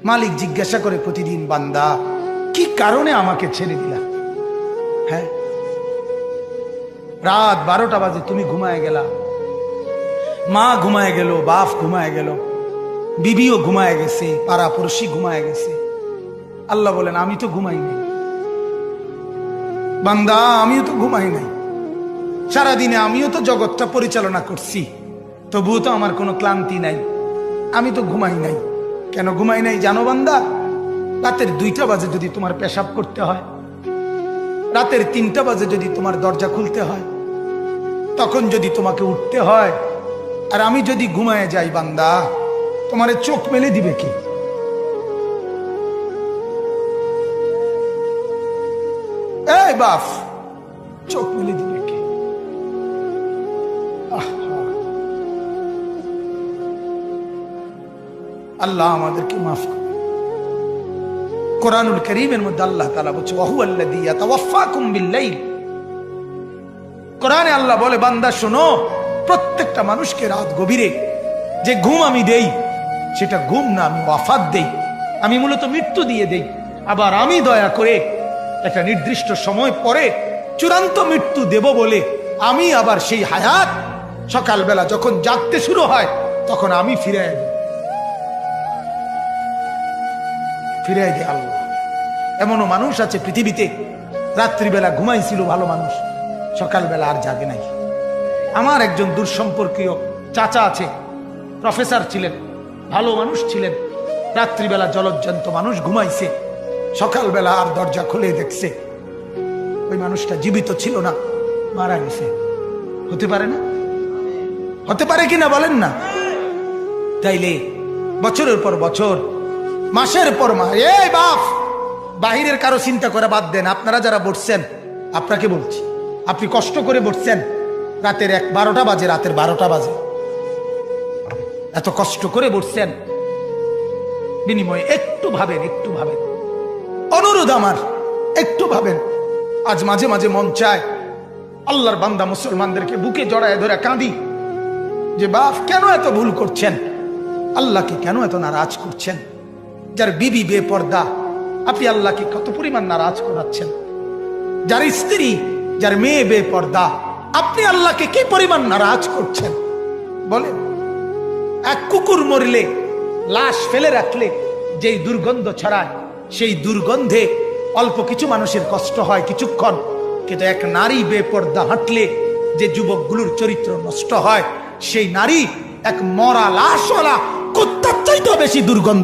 মালিক জিজ্ঞাসা করে প্রতিদিন, বান্দা কি কারণে আমাকে ছেড়ে দিলা? হ্যাঁ, রাত 12টা বাজে তুমি ঘুমায় গেলা, মা ঘুমায় গেল, বাপ ঘুমায় গেল, বিবিও ঘুমায় গেছে, পাড়া পড়শি ঘুমায় গেছে। আল্লাহ বলেন আমি তো ঘুমাই নাই বান্দা, আমিও তো ঘুমাই নাই। সারাদিনে আমিও তো জগৎটা পরিচালনা করছি, তবুও তো আমার কোনো ক্লান্তি নাই, আমি তো ঘুমাই নাই। কেন ঘুমাই নাই জানো বান্দা? রাতের 2টা বাজে যদি তোমার পেশাব করতে হয়, রাতের 3টা বাজে যদি তোমার দরজা খুলতে হয়, তখন যদি তোমাকে উঠতে হয়, আর আমি যদি ঘুমায় যাই বান্দা, তোমারে চোখ মেলে দিবে কি? এই বাপ, চোখ মেলে দিবে কি? আল্লাহ আমাদেরকে মাফ করে। কোরআনুল কারীমের মধ্যে আল্লাহ তাআলা বলছে ওয়াহুয়াল্লাযী ইয়াতাওয়াফফাকুম বিল-লাইল। কোরআনে আল্লাহ বলে, বান্দা শোনো, প্রত্যেকটা মানুষকে রাত গভীরে যে ঘুম আমি দেই, সেটা ঘুম না, আমি ওয়াফাত দেই, আমি মূলত মৃত্যু দিয়ে দেই। আবার আমি দয়া করে একটা নির্দিষ্ট সময় পরে চূড়ান্ত মৃত্যু দেব বলে আমি আবার সেই হায়াত সকালবেলা যখন জাগতে শুরু হয় তখন আমি ফিরে দিই আল্লাহ। এমনও মানুষ আছে পৃথিবীতে, রাত্রিবেলা ঘুমাইছিল ভালো মানুষ, সকালবেলা আর জাগে নাই। আমার একজন দূরসম্পর্কীয় চাচা আছে, প্রফেসর ছিলেন, ভালো মানুষ ছিলেন, রাত্রিবেলা জলজ্জান্ত মানুষ ঘুমাইছে, সকালবেলা আর দরজা খুলে দেখছে ওই মানুষটা জীবিত ছিল না, মারা গেছে। হতে পারে না? হতে পারে কিনা বলেন না? তাইলে বছরের পর বছর, মাসের পর মাস, এই বাপ, বাহিরের কারো চিন্তা করে বাদ দেন। আপনারা যারা বসছেন, আপনাকে বলছি, আপনি কষ্ট করে বসছেন, রাতের 12টা বাজে, রাতের 12টা বাজে, এত কষ্ট করে বসছেন, বিনিময়ে একটু ভাবেন, একটু ভাবেন, অনুরোধ আমার, একটু ভাবেন। আজ মাঝে মাঝে মন চায় আল্লাহর বান্দা মুসলমানদেরকে বুকে জড়ায় ধরে কাঁদি যে বাপ কেন এত ভুল করছেন, আল্লাহকে কেন এত নারাজ করছেন? যার বিবি বেপর্দা, আপনি আল্লাহকে কত পরিমাণ নারাজ করাচ্ছেন। যার স্ত্রী, যার মেয়ে বেপর্দা, আপনি আল্লাহকে কি পরিমাণ নারাজ করছেন বলেন? এক কুকুর মরলে, লাশ ফেলে রাখলে যেই দুর্গন্ধ ছড়ায়, সেই দুর্গন্ধে অল্প কিছু মানুষের কষ্ট হয় কিছুক্ষণ, কিন্তু এক নারী বেপর্দা হাঁটলে যে যুবকগুলোর চরিত্র নষ্ট হয়, সেই নারী এক মরা লাশওয়ালা কুত্তার চাইতেও বেশি দুর্গন্ধ